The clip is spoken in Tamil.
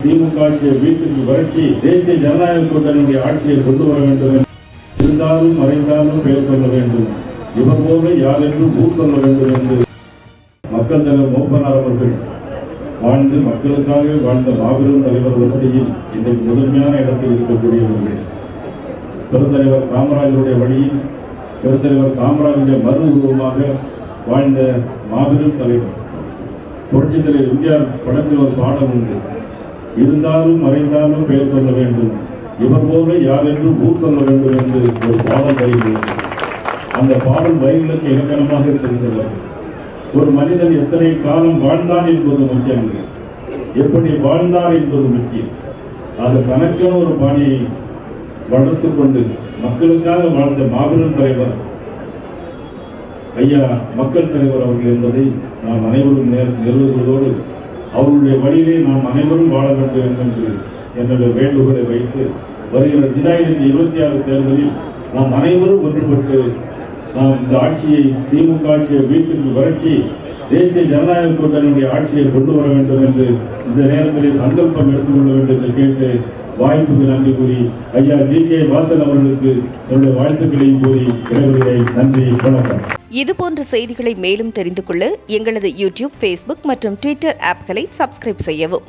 திமுக ஆட்சியை வீட்டுக்கு விரட்டி தேசிய ஜனநாயக கூட்டணியுடைய ஆட்சியை கொண்டு வர வேண்டும். இருந்தாலும் மறைந்தாலும் பெயர் சொல்ல வேண்டும். இவர் போல யார் என்று ஊர் சொல்ல வேண்டும் என்று மக்கள் தலைவர் மூப்பனார் அவர்கள் வாழ்ந்து மக்களுக்காக வாழ்ந்த மாபெரும் தலைவர் வரிசையில் இன்றைக்கு முதன்மையான இடத்தில் இருக்கக்கூடியவர்கள். பெருந்தலைவர் காமராஜருடைய வழியில் பெருந்தலைவர் காமராஜருடைய மறு உருவமாக வாழ்ந்த மாபெரும் தலைவர். புரட்சித் தலைவர் எம்ஜிஆர் படத்தில் ஒரு பாடல் உண்டு. இருந்தாலும் மறைந்தாலும் பெயர் சொல்ல வேண்டும். இவர் போல யார் என்று ஊர் சொல்ல வேண்டும் என்று ஒரு பாடல் வரிகிறது. அந்த பாடல் வரிகளுக்கு இலக்கணமாக இருக்கின்றது. ஒரு மனிதன் எத்தனை காலம் வாழ்ந்தான் என்பது முக்கியம், எப்படி வாழ்ந்தார் என்பது முக்கியம். அது தனக்கென ஒரு பாணியை வளர்த்து கொண்டு மக்களுக்காக வாழ்ந்த மாபெரும் தலைவர் ஐயா மக்கள் தலைவர் அவர்கள் என்பதை நாம் அனைவரும் நிறுவுவதோடு அவருடைய வழியிலே நாம் அனைவரும் வாழ வேண்டும் என்று என்னுடைய வேண்டுகோளை வைத்து வருகிற 2026 தேர்தலில் நாம் அனைவரும் ஒன்றுபட்டு நாம் இந்த ஆட்சியை திமுக ஆட்சியை வீட்டுக்கு விரட்டி தேசிய ஜனநாயக கூட்டணியுடைய ஆட்சியை கொண்டு வர வேண்டும் என்று இந்த நேரத்தில் சங்கல்பம் எடுத்துக்கொள்ள வேண்டும் என்று கேட்டு வாய்ப்புக்கு நன்றி கூறி ஐயா ஜி.கே. வாசன் அவர்களுக்கு என்னுடைய வாழ்த்துக்களையும் கூறி விடைபெறுகிறேன். நன்றி, வணக்கம். இதுபோன்ற செய்திகளை மேலும் தெரிந்து கொள்ள எங்களது யூடியூப், ஃபேஸ்புக் மற்றும் ட்விட்டர் ஆப்களை சப்ஸ்கிரைப் செய்யவும்.